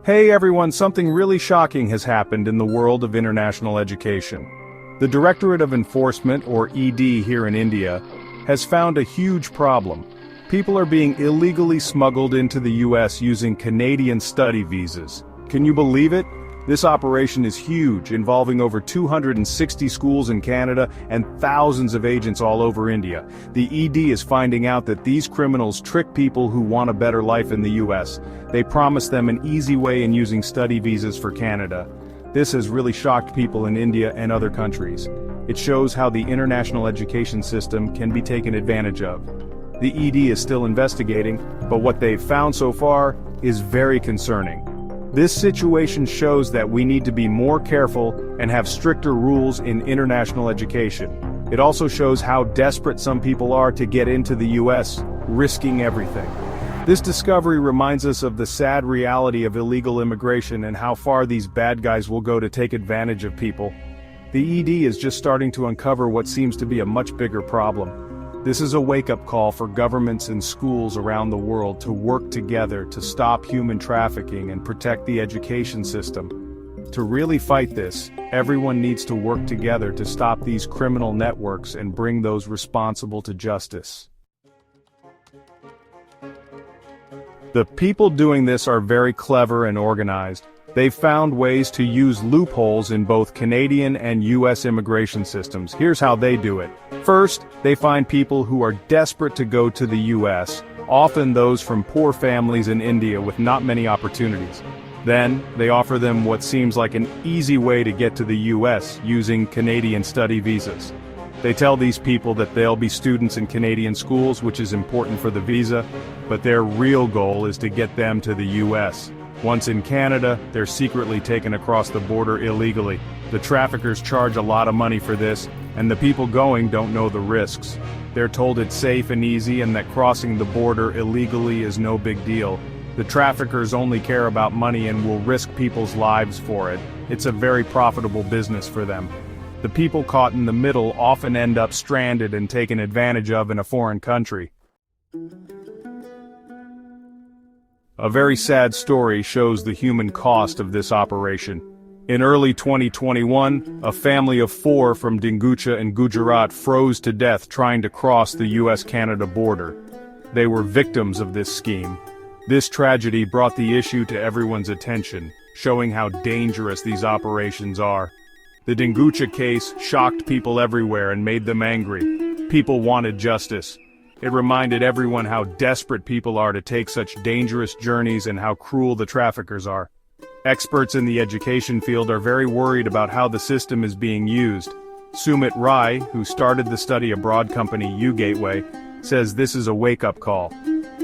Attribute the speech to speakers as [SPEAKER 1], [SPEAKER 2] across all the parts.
[SPEAKER 1] Hey everyone, something really shocking has happened in the world of international education. The Directorate of Enforcement, or ED here in India, has found a huge problem. People are being illegally smuggled into the US using Canadian study visas. Can you believe it? This operation is huge, involving over 260 schools in Canada and thousands of agents all over India. The ED is finding out that these criminals trick people who want a better life in the US. They promise them an easy way in using study visas for Canada. This has really shocked people in India and other countries. It shows how the international education system can be taken advantage of. The ED is still investigating, but what they've found so far is very concerning. This situation shows that we need to be more careful and have stricter rules in international education. It also shows how desperate some people are to get into the US, risking everything. This discovery reminds us of the sad reality of illegal immigration and how far these bad guys will go to take advantage of people. The ED is just starting to uncover what seems to be a much bigger problem. This is a wake-up call for governments and schools around the world to work together to stop human trafficking and protect the education system. To really fight this, everyone needs to work together to stop these criminal networks and bring those responsible to justice. The people doing this are very clever and organized. They've found ways to use loopholes in both Canadian and US immigration systems. Here's how they do it. First, they find people who are desperate to go to the US, often those from poor families in India with not many opportunities. Then, they offer them what seems like an easy way to get to the US using Canadian study visas. They tell these people that they'll be students in Canadian schools, which is important for the visa, but their real goal is to get them to the US. Once in Canada, they're secretly taken across the border illegally. The traffickers charge a lot of money for this, and the people going don't know the risks. They're told it's safe and easy and that crossing the border illegally is no big deal. The traffickers only care about money and will risk people's lives for it. It's a very profitable business for them. The people caught in the middle often end up stranded and taken advantage of in a foreign country. A very sad story shows the human cost of this operation. In early 2021, a family of 4 from Dingucha in Gujarat froze to death trying to cross the US-Canada border. They were victims of this scheme. This tragedy brought the issue to everyone's attention, showing how dangerous these operations are. The Dingucha case shocked people everywhere and made them angry. People wanted justice. It reminded everyone how desperate people are to take such dangerous journeys and how cruel the traffickers are. Experts in the education field are very worried about how the system is being used. Sumit Rai, who started the study abroad company U-Gateway, says this is a wake-up call.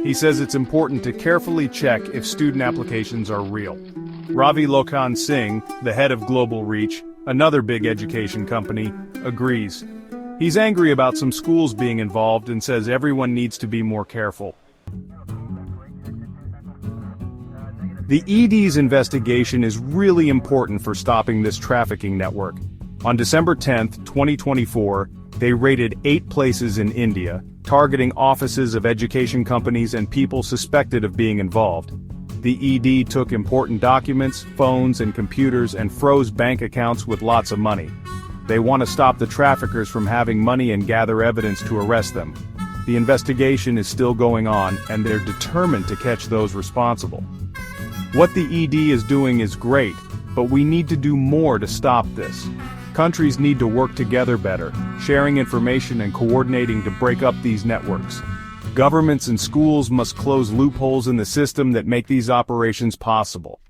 [SPEAKER 1] He says it's important to carefully check if student applications are real. Ravi Lokhan Singh, the head of Global Reach, another big education company, agrees. He's angry about some schools being involved and says everyone needs to be more careful. The ED's investigation is really important for stopping this trafficking network. On December 10, 2024, they raided 8 places in India, targeting offices of education companies and people suspected of being involved. The ED took important documents, phones, and computers and froze bank accounts with lots of money. They want to stop the traffickers from having money and gather evidence to arrest them. The investigation is still going on, and they're determined to catch those responsible. What the ED is doing is great, but we need to do more to stop this. Countries need to work together better, sharing information and coordinating to break up these networks. Governments and schools must close loopholes in the system that make these operations possible.